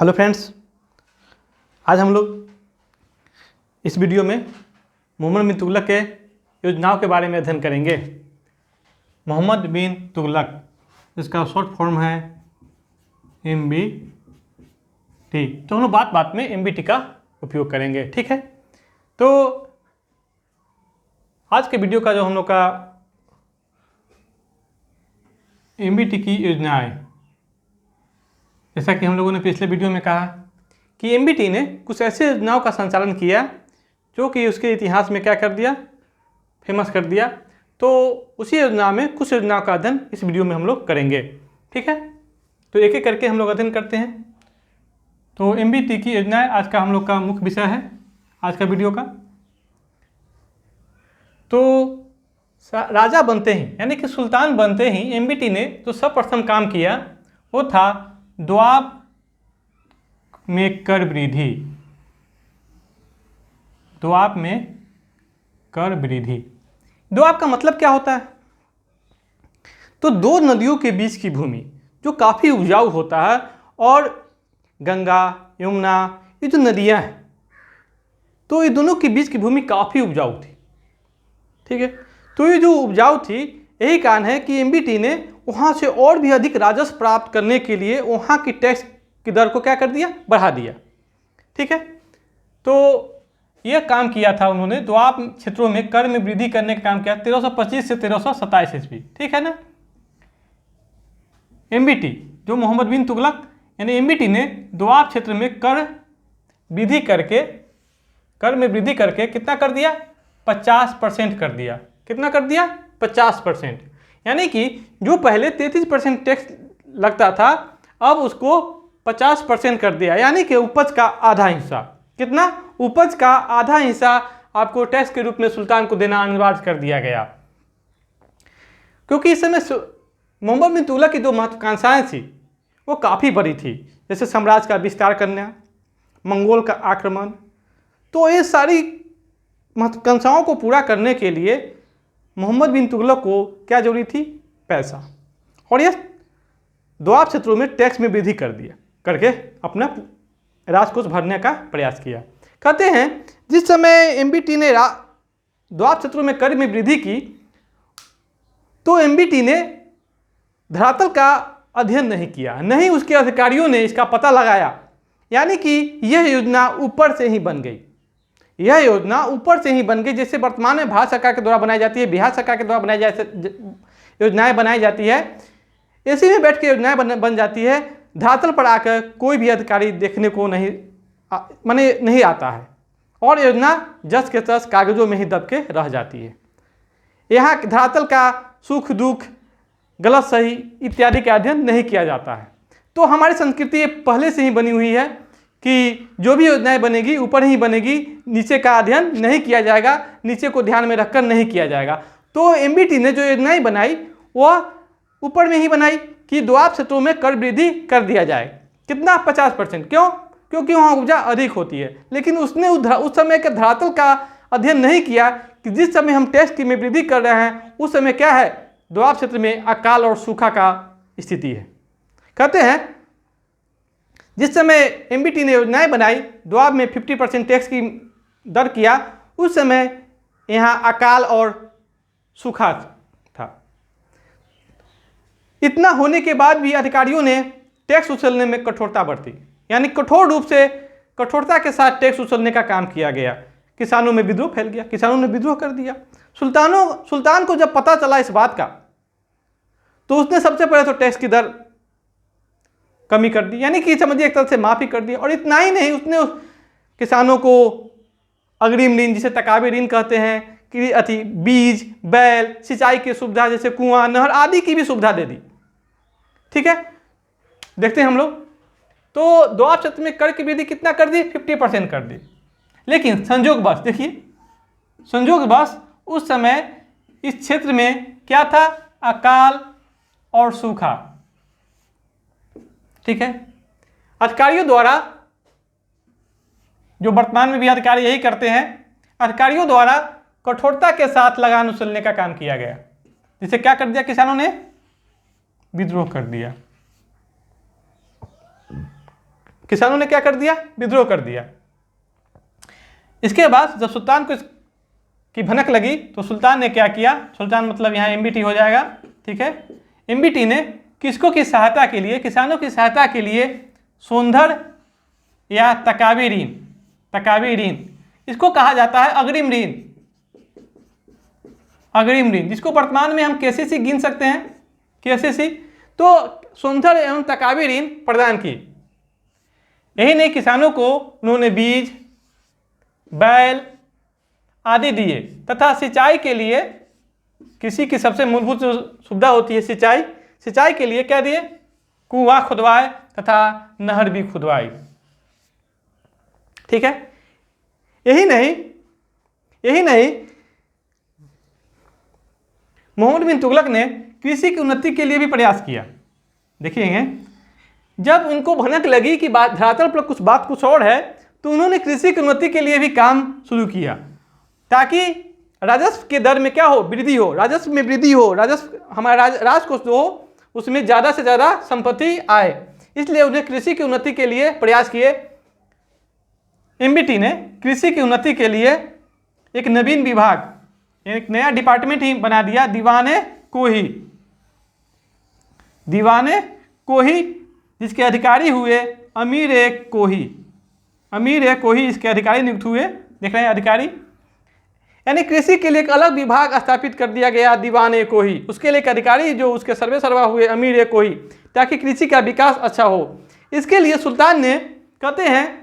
Hello friends, आज हम लोग इस वीडियो में मोहम्मद बिन तुगलक के योजनाओं के बारे में अध्ययन करेंगे। मोहम्मद बिन तुगलक, इसका शॉर्ट फॉर्म है MBT। तो हम लोग बात बात में MBT का उपयोग करेंगे, ठीक है। तो आज के वीडियो का जो हम लोग का MBT की योजनाएं, जैसा कि हम लोगों ने पिछले वीडियो में कहा कि MBT ने कुछ ऐसे योजनाओं का संचालन किया जो कि उसके इतिहास में क्या कर दिया, फेमस कर दिया। तो उसी योजना में कुछ योजनाओं का अध्ययन इस वीडियो में हम लोग करेंगे, ठीक है। तो एक एक करके हम लोग अध्ययन करते हैं। तो MBT की योजनाएं आज का हम लोग का मुख्य विषय है आज का वीडियो का। तो राजा बनते ही यानी कि सुल्तान बनते ही MBT ने जो सर्वप्रथम काम किया वो था द्वाब में कर वृद्धि। द्वाब में कर वृद्धि, द्वाब का मतलब क्या होता है? तो दो नदियों के बीच की भूमि जो काफ़ी उपजाऊ होता है, और गंगा यमुना ये जो नदियां हैं तो ये दोनों के बीच की भूमि काफ़ी उपजाऊ थी, ठीक है। तो ये जो उपजाऊ थी, यही कारण है कि MBT ने वहाँ से और भी अधिक राजस्व प्राप्त करने के लिए वहाँ की टैक्स की दर को क्या कर दिया, बढ़ा दिया, ठीक है। तो यह काम किया था उन्होंने, द्वाब क्षेत्रों में कर में वृद्धि करने का काम किया 1325 से 1327 ईस्वी, ठीक है ना। MBT जो मोहम्मद बिन तुगलक यानी MBT ने द्वाब क्षेत्र में कर में वृद्धि करके कितना कर दिया, 50% कर दिया। कितना कर दिया, 50%। यानी कि जो पहले 33% टैक्स लगता था अब उसको 50% कर दिया, यानी कि उपज का आधा हिस्सा। कितना? उपज का आधा हिस्सा आपको टैक्स के रूप में सुल्तान को देना अनिवार्य कर दिया गया। क्योंकि इस समय मोहम्मद बिन तुगलक की जो महत्वाकांक्षाएं थी वो काफ़ी बड़ी थी, जैसे साम्राज्य का विस्तार करना, मंगोल का आक्रमण। तो ये सारी महत्वाकांक्षाओं को पूरा करने के लिए मोहम्मद बिन तुगलक को क्या जरूरी थी, पैसा। और यह द्वाब क्षेत्रों में टैक्स में वृद्धि कर दिया करके अपना राजकोष भरने का प्रयास किया। कहते हैं जिस समय MBT ने द्वाब क्षेत्रों में कर में वृद्धि की तो MBT ने धरातल का अध्ययन नहीं किया, नहीं उसके अधिकारियों ने इसका पता लगाया। यानी कि यह योजना ऊपर से ही बन गई, यह योजना ऊपर से ही बन गई। जैसे वर्तमान में भारत सरकार के द्वारा बनाई जाती है, बिहार सरकार के द्वारा योजनाएं बनाई जाती है, इसी में बैठ के योजनाएं बन जाती है। धरातल पर आकर कोई भी अधिकारी देखने को नहीं आता है, और योजना जस के तस कागजों में ही दब के रह जाती है। यहाँ धरातल का सुख दुख, गलत सही इत्यादि का अध्ययन नहीं किया जाता है। तो हमारी संस्कृति पहले से ही बनी हुई है कि जो भी योजनाएं बनेगी ऊपर ही बनेगी, नीचे का अध्ययन नहीं किया जाएगा, नीचे को ध्यान में रखकर नहीं किया जाएगा। तो MBT ने जो योजनाएं बनाई वह ऊपर में ही बनाई कि द्वाब क्षेत्रों में कर वृद्धि कर दिया जाए। कितना? 50%। क्यों? क्योंकि वहाँ उपजा अधिक होती है। लेकिन उसने उस समय के धरातल का अध्ययन नहीं किया कि जिस समय हम टैक्स की में वृद्धि कर रहे हैं उस समय क्या है, द्वाब क्षेत्र में अकाल और सूखा का स्थिति है। कहते हैं जिस समय MBT ने योजनाएं बनाई, द्वाब में 50% टैक्स की दर किया, उस समय यहाँ अकाल और सूखा था। इतना होने के बाद भी अधिकारियों ने टैक्स वसूलने में कठोरता बरती, यानी कठोर रूप से कठोरता के साथ टैक्स वसूलने का काम किया गया। किसानों में विद्रोह फैल गया, किसानों ने विद्रोह कर दिया। सुल्तान को जब पता चला इस बात का तो उसने सबसे पहले तो टैक्स की दर कमी कर दी, यानी कि समझिए एक तरह से माफी कर दी। और इतना ही नहीं, उसने किसानों को अग्रिम ऋण, जिसे तकाबे ऋण कहते हैं, कि बीज, बैल, सिंचाई की सुविधा जैसे कुआं, नहर आदि की भी सुविधा दे दी, ठीक है। देखते हैं हम लोग। तो द्वाब क्षेत्र में कर की वृद्धि कितना कर दी, 50% कर दी। लेकिन संजोगवश, देखिए संजोगवश उस समय इस क्षेत्र में क्या था, अकाल और सूखा, ठीक है। अधिकारियों द्वारा, जो वर्तमान में भी अधिकारी यही करते हैं, अधिकारियों द्वारा कठोरता के साथ लगान वसूलने का काम किया गया, जिसे क्या कर दिया, किसानों ने विद्रोह कर दिया। किसानों ने क्या कर दिया, विद्रोह कर दिया। इसके बाद जब सुल्तान को की भनक लगी तो सुल्तान ने क्या किया, सुल्तान मतलब यहाँ एमबीटी हो जाएगा, ठीक है। एमबीटी ने किसको की सहायता के लिए, किसानों की सहायता के लिए सोंधर या तकावी ऋण, तकावी ऋण इसको कहा जाता है अग्रिम ऋण, अग्रिम ऋण जिसको वर्तमान में हम केसीसी गिन सकते हैं, केसीसी। तो सोंधर एवं तकावी ऋण प्रदान की। यही नहीं, किसानों को उन्होंने बीज, बैल आदि दिए तथा सिंचाई के लिए, कृषि की सबसे मूलभूत जो सुविधा होती है सिंचाई, सिंचाई के लिए क्या दिए, कुआं खुदवाए तथा नहर भी खुदवाई, ठीक है। यही नहीं, यही नहीं, मोहम्मद बिन तुगलक ने कृषि की उन्नति के लिए भी प्रयास किया। देखिए, जब उनको भनक लगी कि बात धरातल पर कुछ बात कुछ और है, तो उन्होंने कृषि की उन्नति के लिए भी काम शुरू किया, ताकि राजस्व के दर में क्या हो, वृद्धि हो, राजस्व में वृद्धि हो, राजस्व हमारा राजकोष जो हो उसमें ज़्यादा से ज़्यादा संपत्ति आए। इसलिए उन्हें कृषि की उन्नति के लिए प्रयास किए। एमबीटी ने कृषि की उन्नति के लिए एक नवीन विभाग, एक नया डिपार्टमेंट ही बना दिया, दीवाने कोही, दीवाने कोही, जिसके अधिकारी हुए अमीर ए कोही, अमीर ए कोही इसके अधिकारी नियुक्त हुए। देख रहे हैं अधिकारी, यानी कृषि के लिए एक अलग विभाग स्थापित कर दिया गया, दीवाने कोही, उसके लिए एक अधिकारी जो उसके सर्वे सर्वा हुए अमीर ए कोही, ताकि कृषि का विकास अच्छा हो। इसके लिए सुल्तान ने, कहते हैं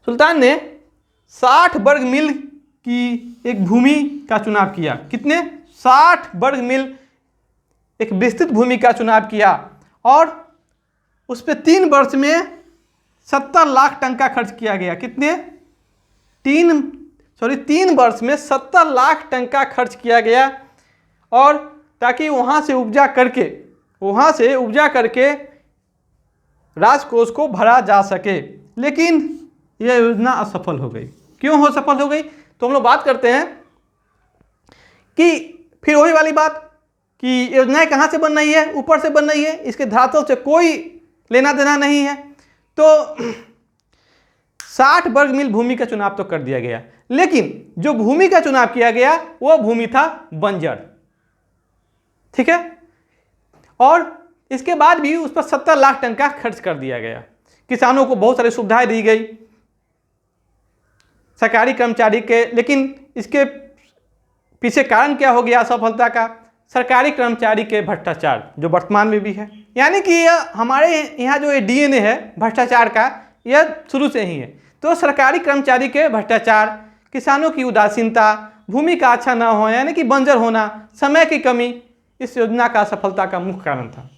सुल्तान ने 60 वर्ग मील की एक भूमि का चुनाव किया। कितने, 60 वर्ग मील एक विस्तृत भूमि का चुनाव किया, और उस पर 3 वर्ष में 70 लाख टंका खर्च किया गया। कितने, 3 वर्ष में 70 लाख टंका खर्च किया गया, और ताकि वहाँ से उपजा करके राजकोष को भरा जा सके। लेकिन यह योजना असफल हो गई। क्यों हो सफल हो गई, तो हम लोग बात करते हैं कि फिर वही वाली बात कि योजनाएं कहाँ से बन रही है, ऊपर से बन रही है, इसके धरातल से कोई लेना देना नहीं है। तो 60 वर्ग मील भूमि का चुनाव तो कर दिया गया, लेकिन जो भूमि का चुनाव किया गया वो भूमि था बंजर, ठीक है। और इसके बाद भी उस पर 70 लाख टंका खर्च कर दिया गया। किसानों को बहुत सारी सुविधाएं दी गई, सरकारी कर्मचारी के, लेकिन इसके पीछे कारण क्या हो गया असफलता का, सरकारी कर्मचारी के भ्रष्टाचार, जो वर्तमान में भी है। यानी कि यह हमारे यहाँ जो ये डीएनए है भ्रष्टाचार का, यह शुरू से ही है। तो सरकारी कर्मचारी के भ्रष्टाचार, किसानों की उदासीनता, भूमि का अच्छा न होना यानी कि बंजर होना, समय की कमी, इस योजना का असफलता का मुख्य कारण था।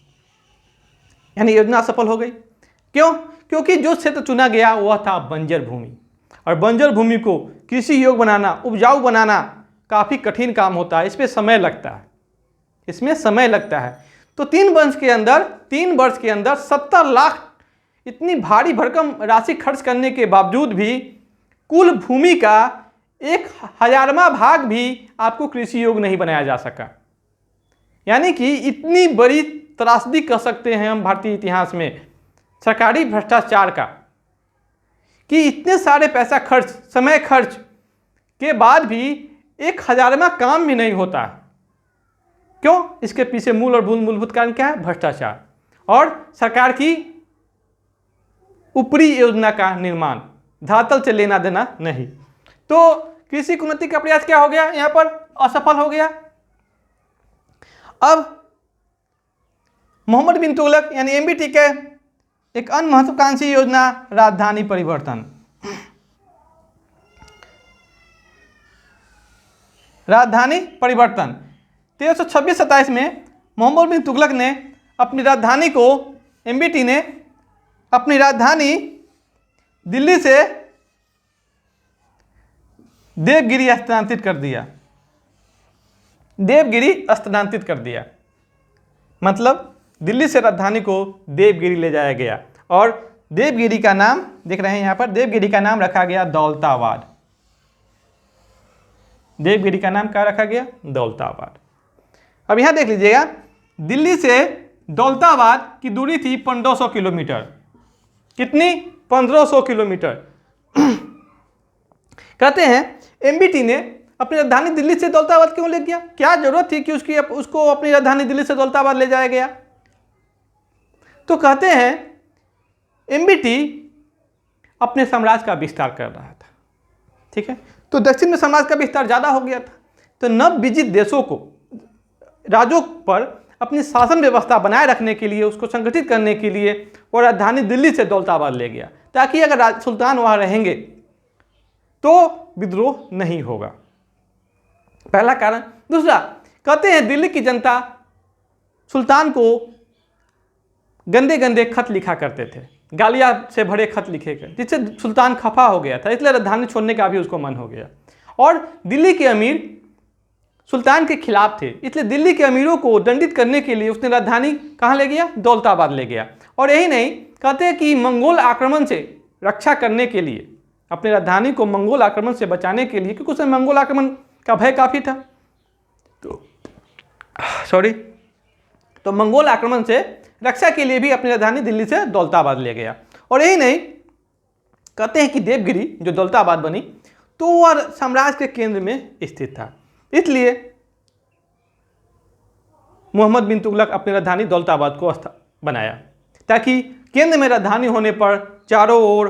यानी योजना असफल हो गई। क्यों, क्योंकि जो क्षेत्र चुना गया वह था बंजर भूमि, और बंजर भूमि को कृषि योग्य बनाना, उपजाऊ बनाना काफ़ी कठिन काम होता है, इसमें समय लगता है, इसमें समय लगता है। तो 3 वर्ष के अंदर 70 लाख इतनी भारी भरकम राशि खर्च करने के बावजूद भी कुल भूमि का 1/1000वां भाग भी आपको कृषि योग्य नहीं बनाया जा सका। यानी कि इतनी बड़ी त्रासदी कह सकते हैं हम भारतीय इतिहास में सरकारी भ्रष्टाचार का, कि इतने सारे पैसा खर्च, समय खर्च के बाद भी 1/1000वां काम भी नहीं होता। क्यों, इसके पीछे मूल और मूलभूत कारण क्या है, भ्रष्टाचार और सरकार की ऊपरी योजना का निर्माण, धरातल से लेना देना नहीं। तो कृषि की उन्नति का प्रयास क्या हो गया, यहाँ पर असफल हो गया। अब मोहम्मद बिन तुगलक यानी एमबीटी के एक अन्य महत्वाकांक्षी योजना राजधानी परिवर्तन। राजधानी परिवर्तन 1326-27 में मोहम्मद बिन तुगलक ने अपनी राजधानी को, एमबीटी ने अपनी राजधानी दिल्ली से देवगिरी स्थानांतरित कर दिया। देवगिरी स्थानांतरित कर दिया मतलब दिल्ली से राजधानी को देवगिरी ले जाया गया, और देवगिरी का नाम देख रहे हैं यहाँ पर, देवगिरी का नाम रखा गया दौलताबाद। देवगिरी का नाम क्या रखा गया, दौलताबाद। अब यहाँ देख लीजिएगा, दिल्ली से दौलताबाद की दूरी थी 1500 किलोमीटर। कितनी? 1500 किलोमीटर। कहते हैं एमबीटी ने अपनी राजधानी दिल्ली से दौलताबाद क्यों ले गया? क्या जरूरत थी कि उसको अपनी राजधानी दिल्ली से दौलताबाद ले जाया गया? तो कहते हैं एमबीटी अपने साम्राज्य का विस्तार कर रहा था, ठीक है। तो दक्षिण में साम्राज्य का विस्तार ज़्यादा हो गया था, तो नवविजित देशों को, राज्यों पर अपनी शासन व्यवस्था बनाए रखने के लिए, उसको संगठित करने के लिए वो राजधानी दिल्ली से दौलताबाद ले गया, ताकि अगर सुल्तान वहाँ रहेंगे तो विद्रोह नहीं होगा। पहला कारण। दूसरा, कहते हैं दिल्ली की जनता सुल्तान को गंदे गंदे खत लिखा करते थे, गालियां से भरे खत लिखे गए, जिससे सुल्तान खफा हो गया था, इसलिए राजधानी छोड़ने का भी उसको मन हो गया। और दिल्ली के अमीर सुल्तान के खिलाफ थे, इसलिए दिल्ली के अमीरों को दंडित करने के लिए उसने राजधानी कहाँ ले गया? दौलताबाद ले गया। और यही नहीं, कहते हैं कि मंगोल आक्रमण से रक्षा करने के लिए, अपनी राजधानी को मंगोल आक्रमण से बचाने के लिए, क्योंकि उसमें मंगोल आक्रमण का भय काफ़ी था, तो मंगोल आक्रमण से रक्षा के लिए भी अपनी राजधानी दिल्ली से दौलताबाद ले गया। और यही नहीं, कहते हैं कि देवगिरी जो दौलताबाद बनी, तो वह साम्राज्य के केंद्र में स्थित था, इसलिए मोहम्मद बिन तुगलक अपनी राजधानी दौलताबाद को बनाया, ताकि केंद्र में राजधानी होने पर चारों ओर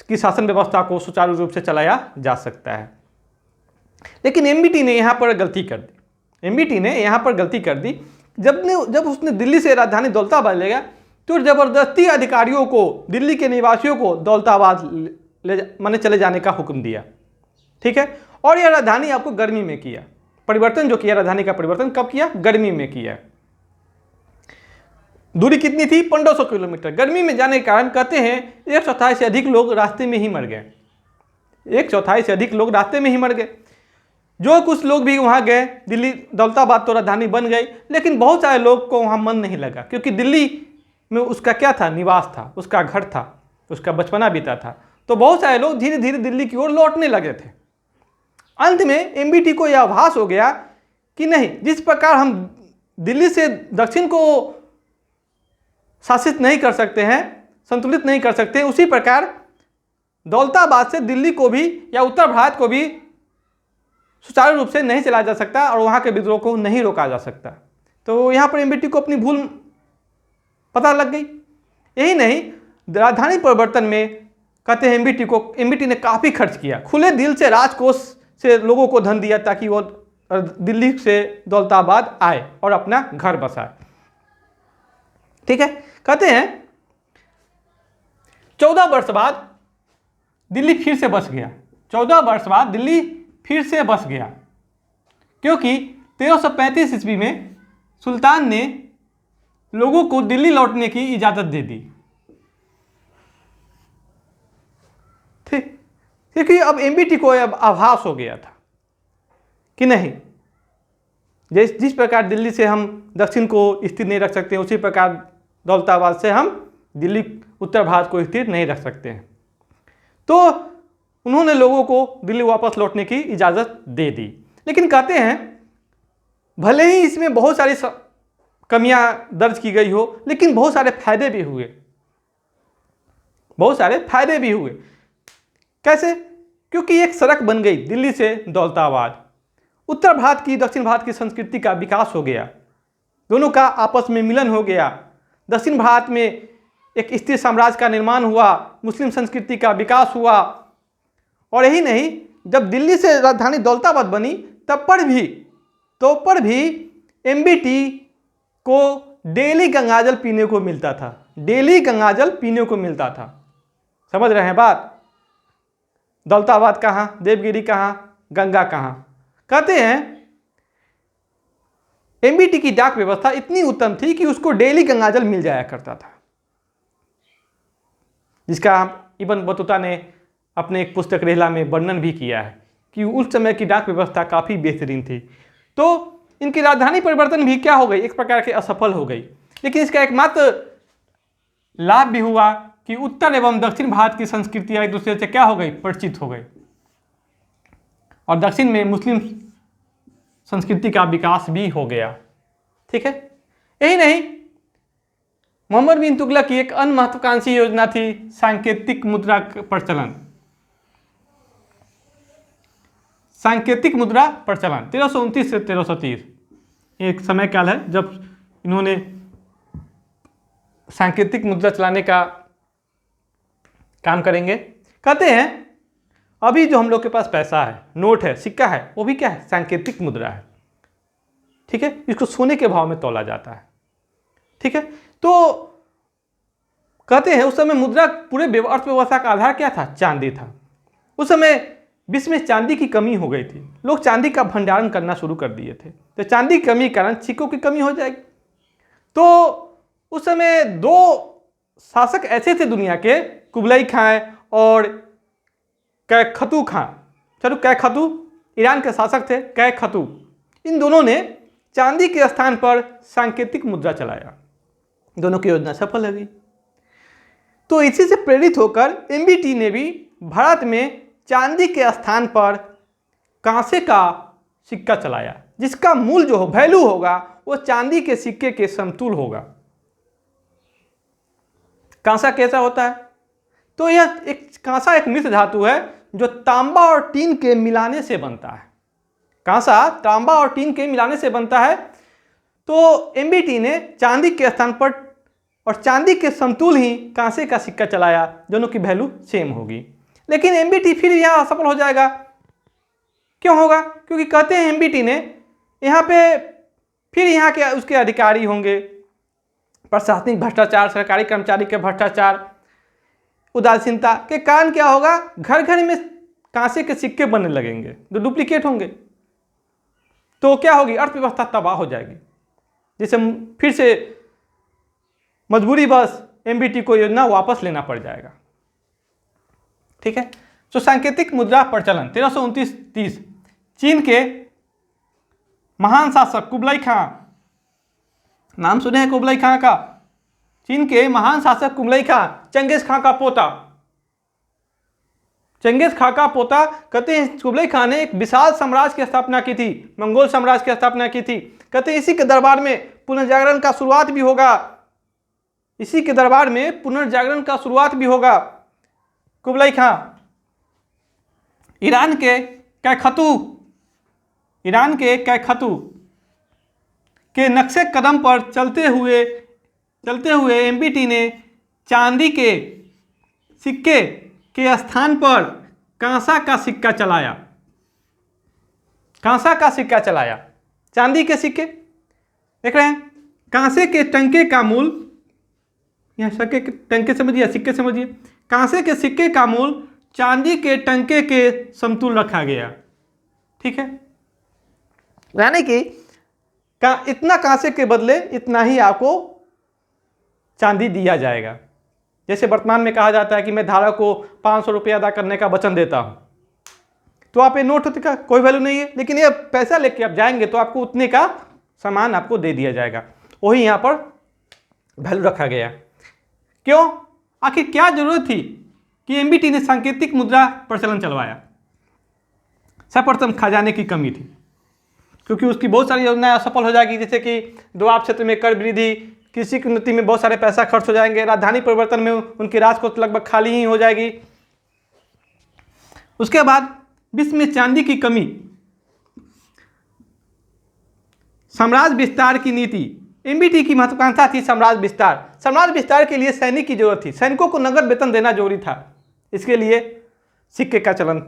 की शासन व्यवस्था को सुचारू रूप से चलाया जा सकता है। लेकिन एमबीटी ने यहाँ पर गलती कर दी। जब उसने दिल्ली से राजधानी दौलताबाद ले गया, तो जबरदस्ती अधिकारियों को, दिल्ली के निवासियों को दौलताबाद माने चले जाने का हुक्म दिया, ठीक है। और यह राजधानी आपको गर्मी में किया, परिवर्तन जो किया, राजधानी का परिवर्तन कब किया? गर्मी में किया। दूरी कितनी थी? 1500 किलोमीटर। गर्मी में जाने के कारण कहते हैं 1/4 से अधिक लोग रास्ते में ही मर गए। 1/4 से अधिक लोग रास्ते में ही मर गए। जो कुछ लोग भी वहाँ गए, दिल्ली दौलताबाद तो राजधानी बन गई, लेकिन बहुत सारे लोग को वहाँ मन नहीं लगा, क्योंकि दिल्ली में उसका क्या था? निवास था, उसका घर था, उसका बचपना बीता था। तो बहुत सारे लोग धीरे धीरे दिल्ली की ओर लौटने लगे थे। अंत में एमबीटी को यह आभास हो गया कि नहीं, जिस प्रकार हम दिल्ली से दक्षिण को शासित नहीं कर सकते हैं, संतुलित नहीं कर सकते, उसी प्रकार दौलताबाद से दिल्ली को भी या उत्तर भारत को भी सुचारू रूप से नहीं चलाया जा सकता और वहाँ के विद्रोह को नहीं रोका जा सकता। तो यहाँ पर एमबीटी को अपनी भूल पता लग गई। यही नहीं, राजधानी परिवर्तन में कहते हैं एमबीटी ने काफ़ी खर्च किया, खुले दिल से राजकोष से लोगों को धन दिया, ताकि वो दिल्ली से दौलताबाद आए और अपना घर बसाए, ठीक है। कहते हैं 14 वर्ष बाद दिल्ली फिर से बस गया। 14 वर्ष बाद दिल्ली फिर से बस गया, क्योंकि 1335 ईस्वी में सुल्तान ने लोगों को दिल्ली लौटने की इजाज़त दे दी, ठीक। क्योंकि अब एमबीटी को अब आभास हो गया था कि नहीं, जिस प्रकार दिल्ली से हम दक्षिण को स्थिर नहीं रख सकते, उसी प्रकार दौलताबाद से हम दिल्ली उत्तर भारत को स्थिर नहीं रख सकते हैं। तो उन्होंने लोगों को दिल्ली वापस लौटने की इजाज़त दे दी। लेकिन कहते हैं भले ही इसमें बहुत सारी कमियां दर्ज की गई हो, लेकिन बहुत सारे फायदे भी हुए। कैसे? क्योंकि एक सड़क बन गई दिल्ली से दौलताबाद, उत्तर भारत की दक्षिण भारत की संस्कृति का विकास हो गया, दोनों का आपस में मिलन हो गया। दक्षिण भारत में एक स्थिर साम्राज्य का निर्माण हुआ, मुस्लिम संस्कृति का विकास हुआ। और यही नहीं, जब दिल्ली से राजधानी दौलताबाद बनी तब पर भी एमबीटी को डेली गंगाजल पीने को मिलता था। समझ रहे हैं बात? दौलताबाद कहाँ, देवगिरी कहाँ, गंगा कहाँ। कहते हैं एमबीटी की डाक व्यवस्था इतनी उत्तम थी कि उसको डेली गंगाजल मिल जाया करता था, जिसका इब्न बतूता ने अपने एक पुस्तक रेहला में वर्णन भी किया है कि उस समय की डाक व्यवस्था काफ़ी बेहतरीन थी। तो इनकी राजधानी परिवर्तन भी क्या हो गई, एक प्रकार के असफल हो गई। लेकिन इसका एकमात्र लाभ भी हुआ कि उत्तर एवं दक्षिण भारत की संस्कृतियाँ एक दूसरे से क्या हो गई, परिचित हो गई, और दक्षिण में मुस्लिम संस्कृति का विकास भी हो गया, ठीक है। यही नहीं, मोहम्मद बिन तुगलक की एक अन्य महत्वाकांक्षी योजना थी सांकेतिक मुद्रा प्रचलन। सांकेतिक मुद्रा प्रचलन 1329 से 1330 एक समय काल है जब इन्होंने सांकेतिक मुद्रा चलाने का काम करेंगे। कहते हैं अभी जो हम लोग के पास पैसा है, नोट है, सिक्का है, वो भी क्या है? सांकेतिक मुद्रा है। ठीक है, इसको सोने के भाव में तौला जाता है। ठीक है, तो कहते हैं उस समय मुद्रा पूरे अर्थव्यवस्था का आधार क्या था? चांदी था। उस समय विश्व में चांदी की कमी हो गई थी, लोग चांदी का भंडारण करना शुरू कर दिए थे, तो चांदी की कमी के कारण सिक्कों की कमी हो जाएगी। तो उस समय दो शासक ऐसे थे दुनिया के, कुबलाई खां और कैखतू खां। चलो, कैखतू ईरान के शासक थे, कैखतू। इन दोनों ने चांदी के स्थान पर सांकेतिक मुद्रा चलाया। दोनों की योजना सफल हो गई। तो इसी से प्रेरित होकर एमबीटी ने भी भारत में चांदी के स्थान पर कांसे का सिक्का चलाया, जिसका मूल जो वैल्यू होगा वो चांदी के सिक्के के समतुल होगा। कांसा कैसा होता है? तो यह कांसा एक मिश्र धातु है जो तांबा और टीन के मिलाने से बनता है। कांसा तांबा और टीन के मिलाने से बनता है। तो एमबीटी ने चांदी के स्थान पर और चांदी के समतुल ही कांसे का सिक्का चलाया, दोनों की वैल्यू सेम होगी। लेकिन एमबीटी फिर यहाँ असफल हो जाएगा। क्यों होगा? क्योंकि कहते हैं एमबीटी ने यहाँ पे फिर यहाँ के उसके अधिकारी होंगे, प्रशासनिक भ्रष्टाचार, सरकारी कर्मचारी के भ्रष्टाचार, उदासीनता के कारण क्या होगा? घर घर में कांसे के सिक्के बनने लगेंगे जो डुप्लीकेट होंगे। तो क्या होगी? अर्थव्यवस्था तबाह हो जाएगी, जिसे फिर से मजबूरी बस एमबीटी को योजना वापस लेना पड़ जाएगा। ठीक है, तो सांकेतिक मुद्रा प्रचलन 1329-30 चीन के महान शासक कुबलाई खां, नाम सुने हैं कुबलाई खां का? चीन के महान शासक कुबलाई खां, चंगेज खां का पोता। चंगेज खां का पोता। कहते हैं कुबलाई खां ने एक विशाल साम्राज्य की स्थापना की थी, मंगोल साम्राज्य की स्थापना की थी। कहते हैं इसी के दरबार में पुनर्जागरण का शुरुआत भी होगा। इसी के दरबार में पुनर्जागरण का शुरुआत भी होगा। कुबलाई खां ईरान के कैखतू के नक्शे कदम पर चलते हुए एमबीटी ने चांदी के सिक्के के स्थान पर कांसा का सिक्का चलाया। कांसा का सिक्का चलाया, चांदी के सिक्के देख रहे हैं। कांसे के टंके का मूल, यहाँ सिक्के के टंके समझिए, सिक्के समझिए। कांसे के सिक्के का मूल चांदी के टंके के समतुल रखा गया। ठीक है, यानी कि इतना कांसे के बदले इतना ही आपको चांदी दिया जाएगा। जैसे वर्तमान में कहा जाता है कि मैं धारक को 500 रुपये अदा करने का वचन देता हूं, तो आप ये नोट का कोई वैल्यू नहीं है, लेकिन ये पैसा लेके आप जाएंगे तो आपको उतने का सामान आपको दे दिया जाएगा। वही यहाँ पर वैल्यू रखा गया। क्यों? आखिर क्या जरूरत थी कि एमबीटी ने सांकेतिक मुद्रा प्रचलन चलवाया? सर्वप्रथम खजाने की कमी थी, क्योंकि उसकी बहुत सारी योजनाएं असफल हो जाएगी, जैसे कि दोआब क्षेत्र में कर वृद्धि, कृषि की उन्नति में बहुत सारे पैसा खर्च हो जाएंगे, राजधानी परिवर्तन में उनकी राजकोष लगभग खाली ही हो जाएगी। उसके बाद विश्व में चांदी की कमी, साम्राज्य विस्तार की नीति। एमबीटी की महत्वाकांक्षा थी साम्राज्य विस्तार। साम्राज्य विस्तार के लिए सैनिक की जरूरत थी, सैनिकों को नगद वेतन देना जरूरी था, इसके लिए सिक्के का चलन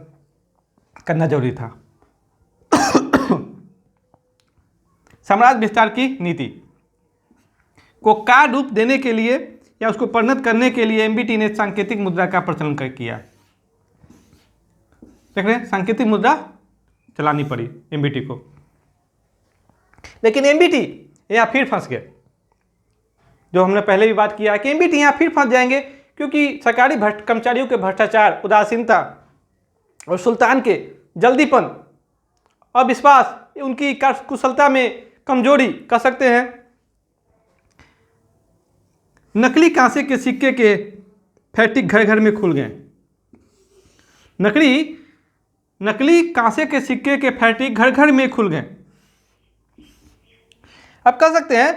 करना जरूरी था। साम्राज्य विस्तार की नीति को कार्य रूप देने के लिए या उसको परिणत करने के लिए एमबीटी ने सांकेतिक मुद्रा का प्रचलन किया। देख रहे हैं, सांकेतिक मुद्रा चलानी पड़ी एमबीटी को। लेकिन एमबीटी यहाँ फिर फंस गए, जो हमने पहले भी बात किया कि एमबीटी यहाँ फिर फंस जाएंगे, क्योंकि सरकारी कर्मचारियों के भ्रष्टाचार, उदासीनता और सुल्तान के जल्दीपन, अविश्वास, उनकी कुशलता में कमजोरी कह सकते हैं। नकली कांसे के सिक्के के फैक्ट्री घर घर में खुल गए। नकली कांसे के सिक्के के फैक्ट्री घर घर में खुल गए। अब कह सकते हैं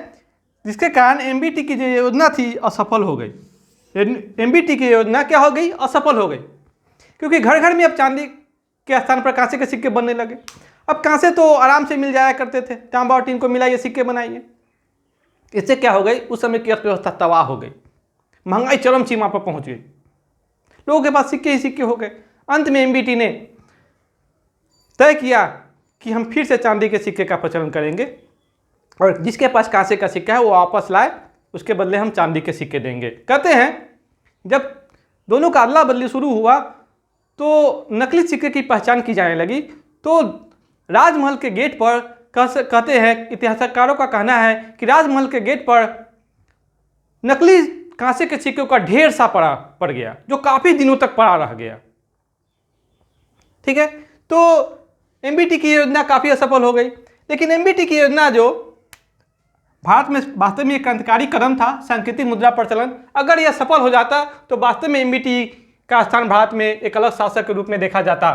जिसके कारण एमबीटी की जो योजना थी असफल हो गई। एमबीटी की योजना क्या हो गई? असफल हो गई, क्योंकि घर घर में अब चांदी के स्थान पर कांसे के सिक्के बनने लगे। अब कांसे तो आराम से मिल जाया करते थे, तांबा और टीन को मिलाइए सिक्के बनाइए। इससे क्या हो गई? उस समय की अर्थव्यवस्था तबाह हो गई, महंगाई चरम सीमा पर पहुंच गई, लोगों के पास सिक्के ही सिक्के हो गए। अंत में एमबीटी ने तय किया कि हम फिर से चांदी के सिक्के का प्रचलन करेंगे और जिसके पास कांसे का सिक्का है वो वापस लाए, उसके बदले हम चांदी के सिक्के देंगे। कहते हैं जब दोनों का अदला बदली शुरू हुआ तो नकली सिक्के की पहचान की जाने लगी। तो राजमहल के गेट पर कहते हैं, इतिहासकारों का कहना है कि राजमहल के गेट पर नकली कांसे के सिक्कों का ढेर सा पड़ गया, जो काफी दिनों तक पड़ा रह गया। ठीक है, तो एमबीटी की योजना काफी असफल हो गई। लेकिन एमबीटी की योजना जो भारत में वास्तव में एक क्रांतिकारी कदम था, सांकेतिक मुद्रा प्रचलन, अगर यह सफल हो जाता तो वास्तव में एमबीटी का स्थान भारत में एक अलग शासक के रूप में देखा जाता,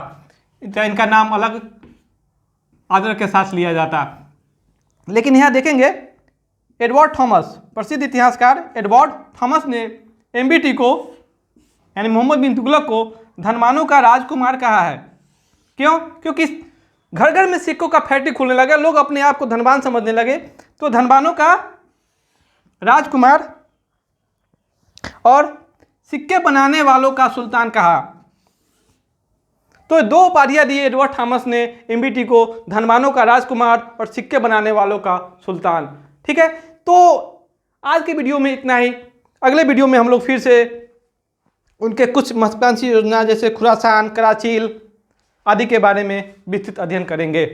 इनका नाम अलग आदर के साथ लिया जाता। लेकिन यहाँ देखेंगे एडवर्ड थॉमस, प्रसिद्ध इतिहासकार एडवर्ड थॉमस ने एमबीटी को यानी मोहम्मद बिन तुगलक को धनवानों का राजकुमार कहा है। क्यों? क्योंकि घर घर में सिक्कों का फैक्ट्री खुलने लगा, लोग अपने आप को धनवान समझने लगे, तो धनवानों का राजकुमार और सिक्के बनाने वालों का सुल्तान कहा। तो दो उपाधियां दी एडवर्ड थॉमस ने एमबीटी को, धनवानों का राजकुमार और सिक्के बनाने वालों का सुल्तान। ठीक है, तो आज के वीडियो में इतना ही। अगले वीडियो में हम लोग फिर से उनके कुछ महत्वाकांक्षी योजना जैसे खुरासान, कराचील आदि के बारे में विस्तृत अध्ययन करेंगे।